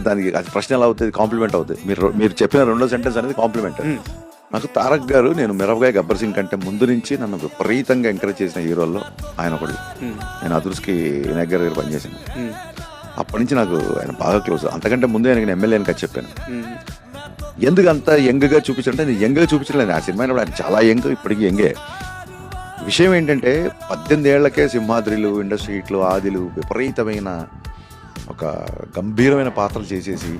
దానికి అది ప్రశ్న ఎలా అవుతుంది, కాంప్లిమెంట్ అవుతుంది. మీరు చెప్పిన రెండో సెంటెన్స్ అనేది కాంప్లిమెంట్. నాకు తారక్ గారు, నేను మిరపకాయ గబ్బర్ సింగ్ కంటే ముందు నుంచి నన్ను విపరీతంగా ఎంకరేజ్ చేసిన హీరోల్లో ఆయన ఒకటి. నేను అదుర్స్కి వినాయక్ గారి దగ్గర పనిచేశాను. అప్పటి నుంచి నాకు ఆయన బాగా క్లోజ్. అంతకంటే ముందే ఆయనకి ఎమ్మెల్యేని కదా చెప్పాను. ఎందుకు అంత యంగ్గా చూపించాలంటే నేను యంగ్గా చూపించలేదు. ఆ సినిమా ఆయన చాలా యంగ్, ఇప్పటికీ యంగే. విషయం ఏంటంటే 18 ఏళ్లకే సింహాద్రిలు, ఇండస్ట్రీ హిట్లు, ఆదిలు, విపరీతమైన ఒక గంభీరమైన పాత్రలు చేసేసి,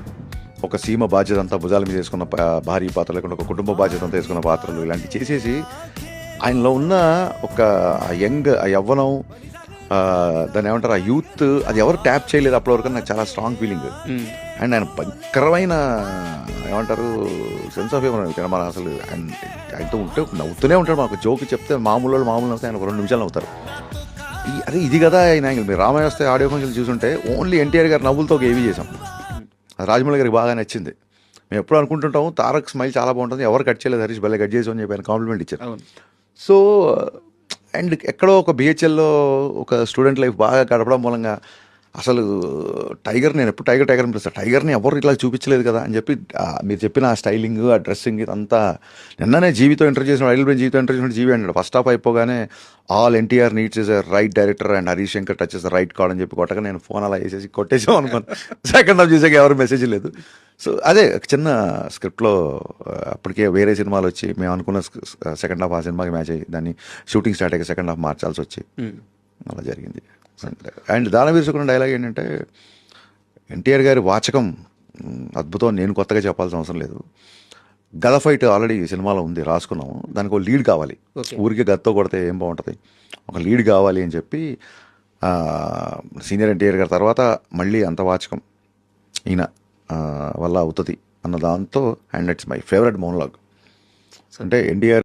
ఒక సీమ బాధ్యత అంతా భుజాల మీద వేసుకున్న భారీ పాత్ర, లేకుండా ఒక కుటుంబ బాధ్యత అంతా వేసుకున్న పాత్రలు ఇలాంటివి చేసేసి, ఆయనలో ఉన్న ఒక యంగ్, ఆ యవ్వనం, దాన్ని ఏమంటారు, ఆ యూత్, అది ఎవరు ట్యాప్ చేయలేదు అప్పటి వరకు. నాకు చాలా స్ట్రాంగ్ ఫీలింగ్. అండ్ ఆయన భయంకరమైన ఏమంటారు సెన్స్ ఆఫ్ హ్యూమర్. మన అసలు ఆయనతో ఉంటే నవ్వుతూనే ఉంటాడు. మాకు జోక్ చెప్తే మామూలు నవ్వుతే ఆయన ఒక 2 నిమిషాలు నవ్వుతారు. అదే ఇది కదా ఆయన యాంగిల్. మీరు రామాయణ ఆడియో ఫంక్షన్ చూసుంటే ఓన్లీ ఎన్టీఆర్ గారు నవ్వులతో ఒక ఏవీ చేసాం. అది రాజమౌళి గారికి బాగా నచ్చింది. మేము ఎప్పుడు అనుకుంటుంటాం తారక్ స్మైల్ చాలా బాగుంటుంది, ఎవరు కట్ చేయలేదు, హరీష్ భలే కట్ చేసాం అని చెప్పి ఆయన కాంప్లిమెంట్ ఇచ్చారు. సో అండ్ ఎక్కడో ఒక బిహెచ్ఎల్లో ఒక స్టూడెంట్ లైఫ్ బాగా గడపడం మూలంగా అసలు టైగర్, నేను ఎప్పుడు టైగర్ అనిపిస్తాను, టైగర్ని ఎవరు ఇట్లా చూపించలేదు కదా అని చెప్పి మీరు చెప్పిన ఆ స్టైలింగ్, ఆ డ్రెస్సింగ్ ఇదంతా. నిన్ననే జీవితో ఇంటర్వ్యూ చేసిన, ఐడిల్ బ్రెయిన్ జీవితో ఇంటర్వ్యూ చేసిన జీవి అన్నాడు. ఫస్ట్ హాఫ్ అయిపోగానే all NTR needs is a right director and Harish Shankar touch is the right card అని చెప్పి కొట్టగా నేను ఫోన్ అలా వేసేసి కొట్టేసాం అనుకోను. సెకండ్ హాఫ్ చూసాక ఎవరు మెసేజ్ లేదు. సో అదే చిన్న స్క్రిప్ట్లో అప్పటికే వేరే సినిమాలు వచ్చి మేము అనుకున్న సెకండ్ హాఫ్ ఆ సినిమాకి మ్యాచ్ అయ్యి దాన్ని షూటింగ్ స్టార్ట్ అయ్యి సెకండ్ హాఫ్ మార్చాల్సి వచ్చి అలా జరిగింది. అండ్ దానవీర శుక్రుని డైలాగ్ ఏంటంటే, ఎన్టీఆర్ గారి వాచకం అద్భుతం, నేను కొత్తగా చెప్పాల్సిన అవసరం లేదు. గద ఫైట్ ఆల్రెడీ సినిమాలో ఉంది, రాసుకున్నాము. దానికి ఒక లీడ్ కావాలి. ఊరికి గదతో కొడితే ఏం బాగుంటుంది, ఒక లీడ్ కావాలి అని చెప్పి సీనియర్ ఎన్టీఆర్ గారి తర్వాత మళ్ళీ అంత వాచకం ఈయన వల్ల అవుతుంది అన్న దాంతో. And it's my favourite monologue. అంటే ఎన్టీఆర్